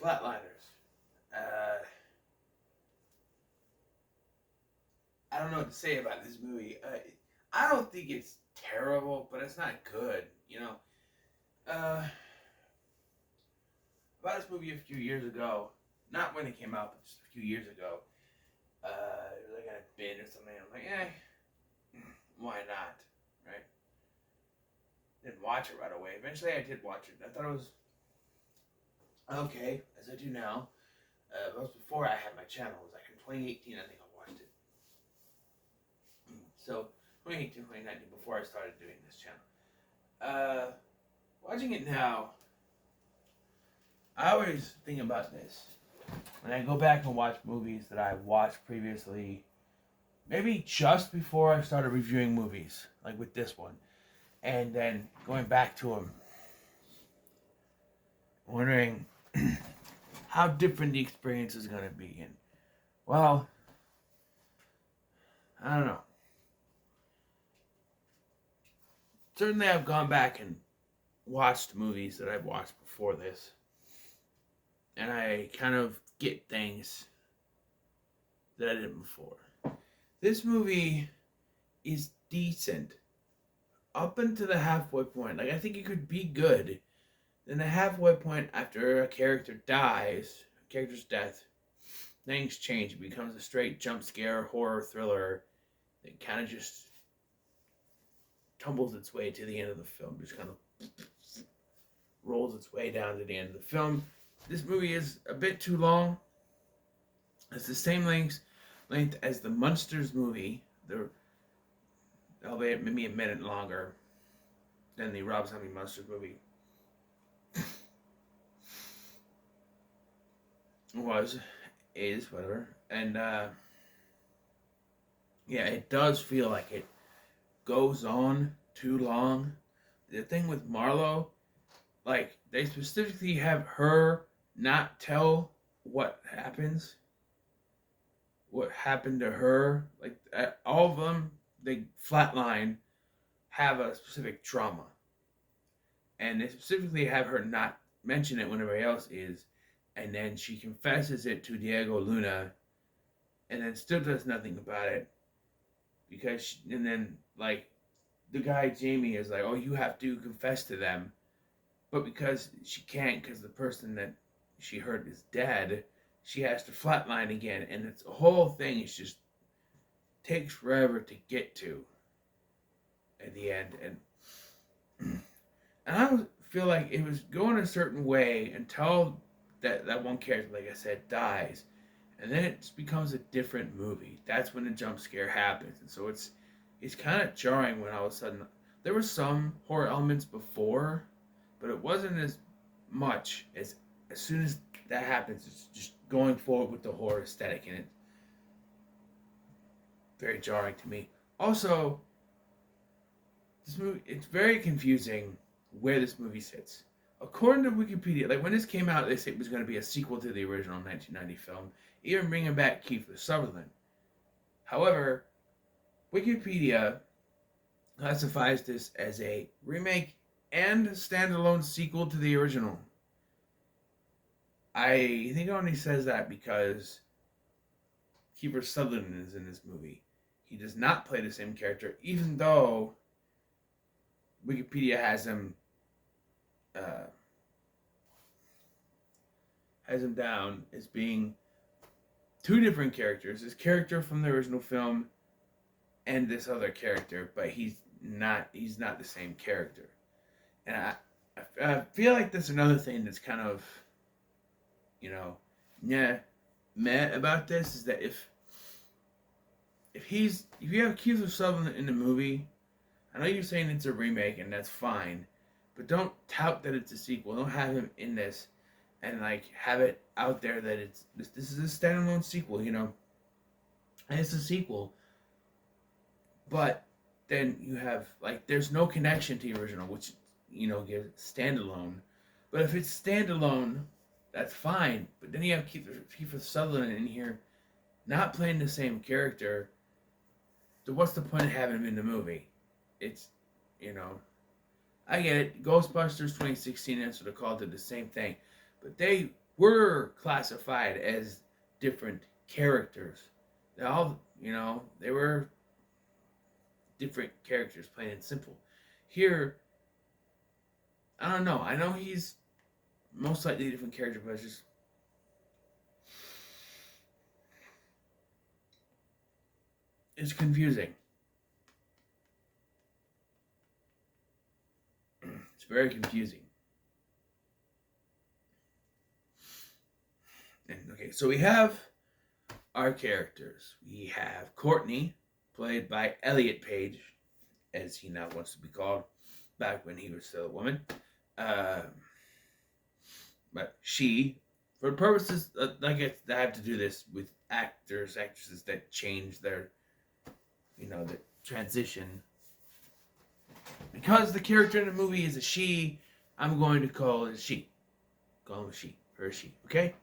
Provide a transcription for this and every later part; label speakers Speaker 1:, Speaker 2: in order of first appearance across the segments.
Speaker 1: Flatliners. Uh, I don't know what to say about this movie. I don't think it's terrible, but it's not good. Uh, about this movie a few years ago, not when it came out, but just a few years ago. It was like on a bin or something. I'm like, why not? Right? Didn't watch it right away. Eventually, I did watch it. I thought it was okay, as I do now. It was before I had my channel. It was like in 2018, I think I watched it. So 2018, 2019, before I started doing this channel. Watching it now, I always think about this. When I go back and watch movies that I watched previously, maybe just before I started reviewing movies, like with this one, and then going back to them, wondering how different the experience is going to be. And, well, I don't know. Certainly, I've gone back and watched movies that I've watched before this, and I kind of get things that I didn't before. This movie is decent up until the halfway point. Like, I think it could be good. Then the halfway point, after a character dies, a character's death, things change. It becomes a straight jump scare horror thriller that kind of just tumbles its way to the end of the film. Just kind of rolls its way down to the end of the film. This movie is a bit too long. It's the same length as the Munsters movie. Albeit maybe a minute longer than the Rob Zombie Munsters movie. Is, whatever. And, yeah, it does feel like it goes on too long. The thing with Marlo, like, they specifically have her not tell what happened to her. Like, all of them, they flatline, have a specific trauma. And they specifically have her not mention it when everybody else is. And then she confesses it to Diego Luna, and then still does nothing about it. And then, like, the guy Jamie is like, oh, you have to confess to them. But because she can't, because the person that she hurt is dead, she has to flatline again. And it's the whole thing is just takes forever to get to at the end. And I feel like it was going a certain way until that one character, like I said, dies. And then it becomes a different movie. That's when the jump scare happens. And so it's kind of jarring when all of a sudden there were some horror elements before, but it wasn't as much as soon as that happens. It's just going forward with the horror aesthetic, and it's very jarring to me. Also, this movie, it's very confusing where this movie sits. According to Wikipedia, like when this came out, they said it was going to be a sequel to the original 1990 film, even bringing back Kiefer Sutherland. However, Wikipedia classifies this as a remake and standalone sequel to the original. I think it only says that because Kiefer Sutherland is in this movie. He does not play the same character, even though Wikipedia has him down as being two different characters. This character from the original film and this other character, but he's not the same character. And I feel like that's another thing that's kind of, meh about this, is that if you have Keith Sutherland in the movie, I know you're saying it's a remake and that's fine, but don't tout that it's a sequel. Don't have him in this and like have it out there that this is a standalone sequel, and it's a sequel. But then you have like there's no connection to the original, which gives standalone. But if it's standalone, that's fine. But then you have Kiefer Sutherland in here, not playing the same character. So what's the point of having him in the movie? It's, I get it. Ghostbusters 2016 Answer the Call did the same thing. But they were classified as different characters. They all, they were different characters, plain and simple. Here, I don't know. I know he's most likely a different character, but it's confusing. It's very confusing. And okay, so we have our characters. We have Courtney, played by Elliot Page, as he now wants to be called, back when he was still a woman. Uh, but she, for purposes, I have to do this with actors, actresses that change their, the transition. Because the character in the movie is a she, I'm going to call it a she. Call him a she. Her a she. Okay?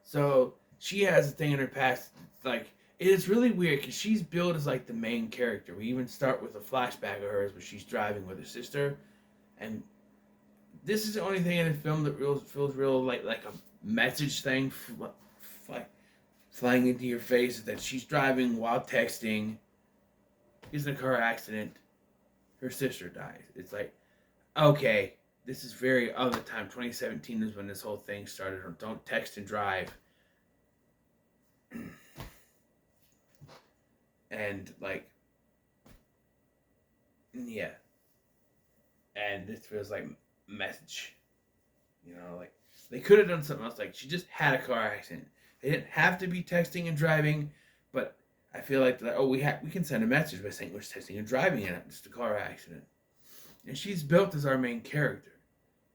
Speaker 1: So she has a thing in her past. Like, it's really weird because she's billed as like the main character. We even start with a flashback of hers where she's driving with her sister, and this is the only thing in the film that feels real like a message thing, like flying into your face, is that she's driving while texting, gets in a car accident, her sister dies. It's like, okay, this is very other time. 2017 is when this whole thing started. Don't text and drive. And like, yeah. And this feels like message. Like they could have done something else. Like she just had a car accident. They didn't have to be texting and driving, but I feel like we can send a message by saying we're texting and driving and it's just a car accident. And she's built as our main character,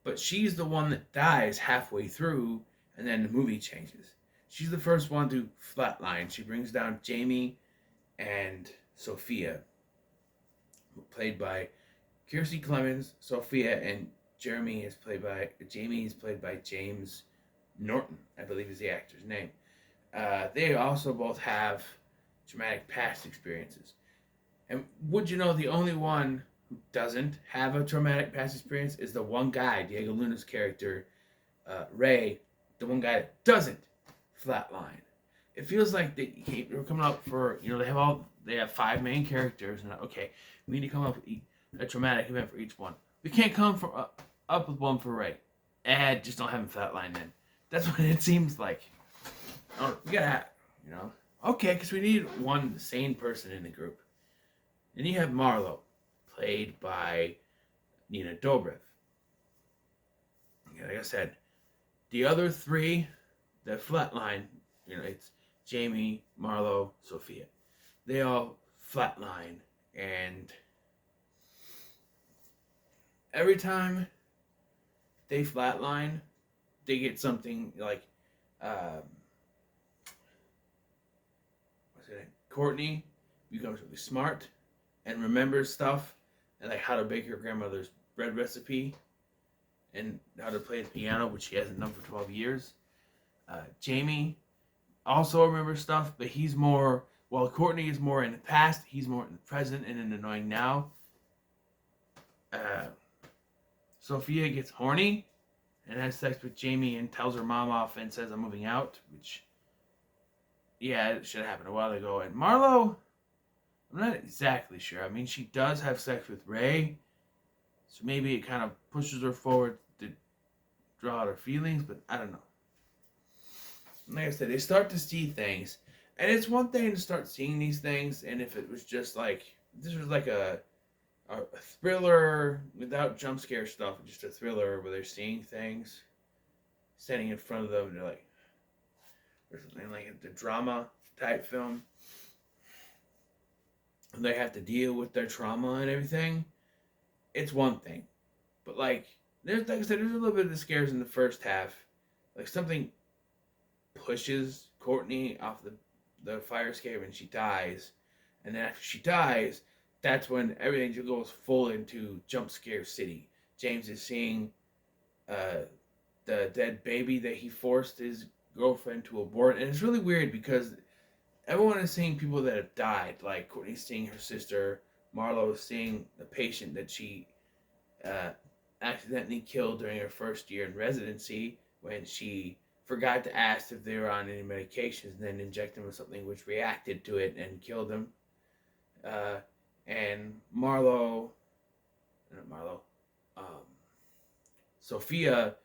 Speaker 1: but she's the one that dies halfway through, and then the movie changes. She's the first one to flatline. She brings down Jamie and Sophia, played by Kiersey Clemens. Sophia and Jamie is played by James Norton, I believe is the actor's name. They also both have traumatic past experiences. And would you know the only one who doesn't have a traumatic past experience is the one guy, Diego Luna's character, Ray, the one guy that doesn't flatline. It feels like they're coming up for, they have 5 main characters, and okay, we need to come up with a traumatic event for each one. We can't come up with one for Ray. Just don't have him flatline in. That's what it seems like. Oh, we gotta, okay, because we need one sane person in the group. Then you have Marlo, played by Nina Dobrev. Like I said, the other 3, the flatline, it's Jamie, Marlo, Sophia. They all flatline, and every time they flatline, they get something like, Courtney becomes really smart and remembers stuff, and like how to bake her grandmother's bread recipe, and how to play the piano, which she hasn't done for 12 years. Jamie also remembers stuff, but he's more, while Courtney is more in the past, he's more in the present and in the knowing now. Sophia gets horny and has sex with Jamie and tells her mom off and says, I'm moving out, which, yeah, it should have happened a while ago. And Marlo, I'm not exactly sure. I mean, she does have sex with Ray, so maybe it kind of pushes her forward to draw out her feelings, but I don't know. Like I said, they start to see things, and it's one thing to start seeing these things, and if it was just like, this was like a thriller without jump scare stuff, just a thriller where they're seeing things standing in front of them, and they're like, or something like the drama type film, and they have to deal with their trauma and everything. It's one thing, but like I said, there's a little bit of the scares in the first half, like something pushes Courtney off the fire escape and she dies, and then after she dies, that's when everything just goes full into jump scare city. James is seeing the dead baby that he forced his girlfriend to abort, and it's really weird because everyone is seeing people that have died. Like Courtney's seeing her sister, Marlo is seeing the patient that she accidentally killed during her first year in residency when she forgot to ask if they were on any medications, and then inject them with something which reacted to it and killed them. Uh, and not Marlo, um, Sophia.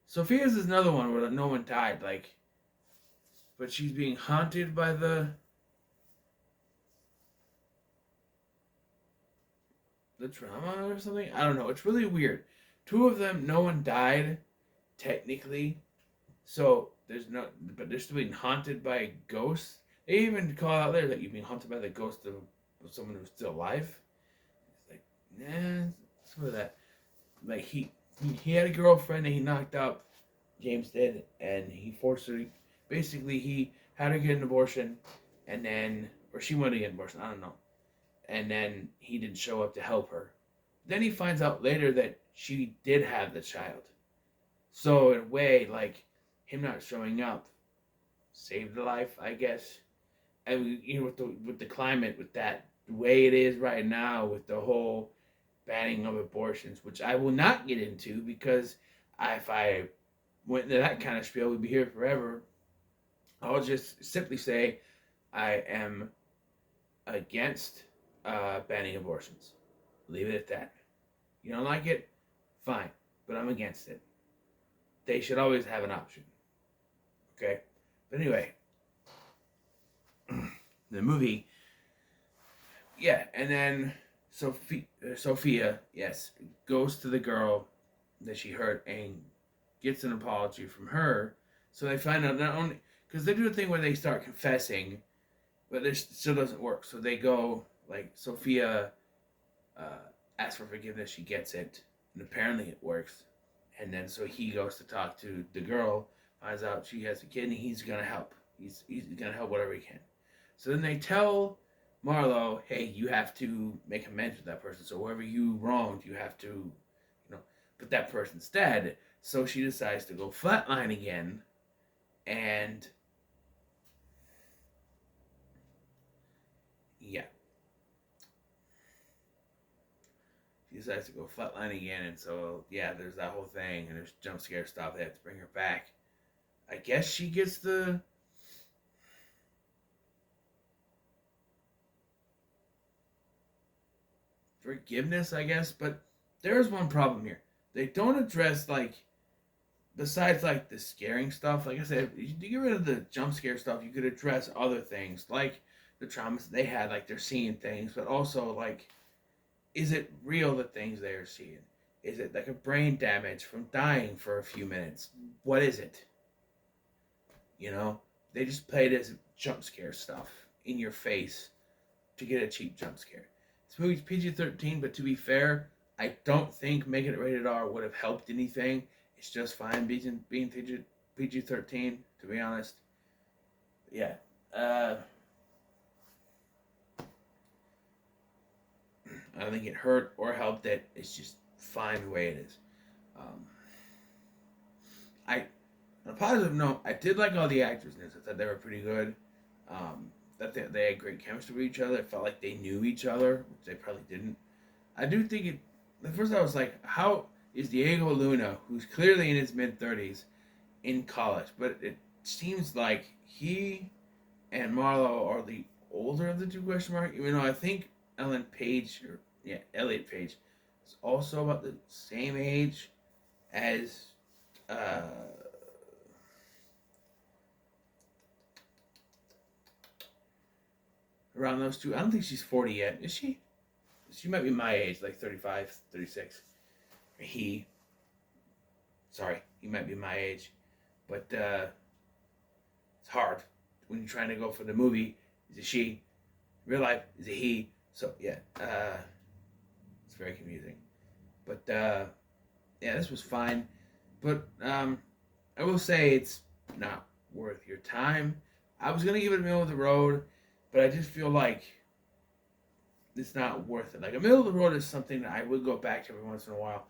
Speaker 1: Sophia's is another one where no one died, like, but she's being haunted by the trauma or something. I don't know. It's really weird. Two of them, no one died technically, so there's no, but they're still being haunted by ghosts. They even call out later that you're being haunted by the ghost of someone who's still alive. It's like, nah, some of that. Like he had a girlfriend that he knocked up. James did, and he forced her. Basically, he had her get an abortion, and then, or she wanted to get an abortion. I don't know. And then he didn't show up to help her. Then he finds out later that she did have the child. So in a way, like him not showing up saved the life, I guess. And you know, with the climate, with that the way it is right now, with the whole banning of abortions, which I will not get into because if I went into that kind of spiel, we'd be here forever. I'll just simply say I am against banning abortions. Leave it at that. You don't like it? Fine. But I'm against it. They should always have an option. Okay? But anyway, the movie, yeah, and then Sophia, yes, goes to the girl that she hurt and gets an apology from her. So they find out not only, because they do a thing where they start confessing, but it still doesn't work. So they go, like, Sophia uh, asks for forgiveness, she gets it, and apparently it works. And then so he goes to talk to the girl, finds out she has a kid, and he's gonna help. He's gonna help whatever he can. So then they tell Marlo, hey, you have to make amends with that person. So whoever you wronged, you have to, but that person's dead. So she decides to go flatline again, and yeah, she decides to go flatline again, and so yeah, there's that whole thing, and there's jump scare stuff. They have to bring her back. I guess she gets the forgiveness, I guess, but there's one problem here. They don't address, like, besides like the scaring stuff. Like I said, you get rid of the jump scare stuff, you could address other things like the traumas they had, like they're seeing things, but also like, is it real, the things they are seeing? Is it like a brain damage from dying for a few minutes? What is it? You know, they just play this jump scare stuff in your face to get a cheap jump scare. This movie's PG-13, but to be fair, I don't think making it rated R would have helped anything. It's just fine being PG-13, to be honest. Yeah. I don't think it hurt or helped it. It's just fine the way it is. Um, I, on a positive note, I did like all the actors in this. I thought they were pretty good. That they had great chemistry with each other. It felt like they knew each other, which they probably didn't. I do think it. At first, I was like, how is Diego Luna, who's clearly in his mid-30s, in college? But it seems like he and Marlo are the older of the two, question mark. Even though I think Elliot Page is also about the same age as uh, around those two. I don't think she's 40 yet. Is she? She might be my age, like 35, 36. He, sorry, he might be my age. But it's hard when you're trying to go for the movie. Is it she? Real life, is it he? So, yeah, it's very confusing. But, yeah, this was fine. But I will say it's not worth your time. I was going to give it a middle of the road, but I just feel like it's not worth it. Like, a middle of the road is something that I would go back to every once in a while.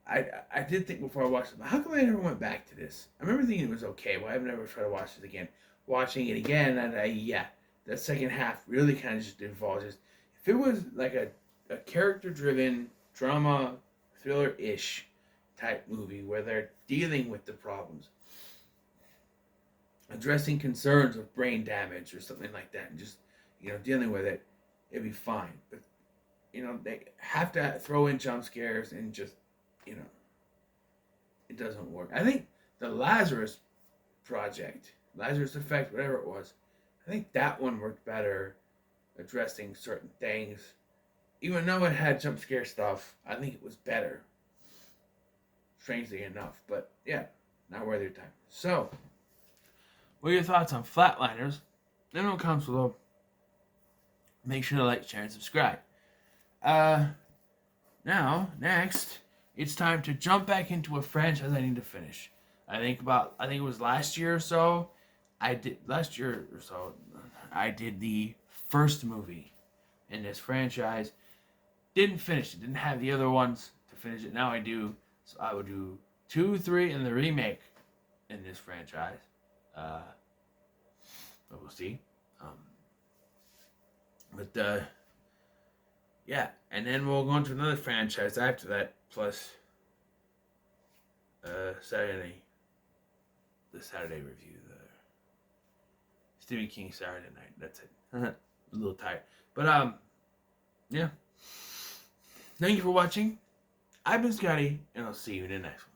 Speaker 1: I did think before I watched it, how come I never went back to this? I remember thinking it was okay, but I've never tried to watch it again. Watching it again, and yeah, that second half really kind of just divulges. If it was like a character-driven drama, thriller-ish type movie where they're dealing with the problems, addressing concerns of brain damage or something like that, and just dealing with it, it'd be fine. But they have to throw in jump scares and just you know it doesn't work. I think the Lazarus Project, Lazarus Effect, whatever it was, I think that one worked better, addressing certain things. Even though it had jump scare stuff, I think it was better. Strangely enough, but yeah, not worth your time. So, what are your thoughts on Flatliners? Let me know in the comments below. Make sure to like, share, and subscribe. Now, next, it's time to jump back into a franchise I need to finish. I think it was last year or so. I did the first movie in this franchise. Didn't finish it. Didn't have the other ones to finish it. Now I do. So I will do 2, 3, and the remake in this franchise. But we'll see. Yeah, and then we'll go into another franchise after that. Plus, the Saturday review, the Stephen King Saturday Night. That's it. A little tired, but yeah. Thank you for watching. I've been Scotty, and I'll see you in the next one.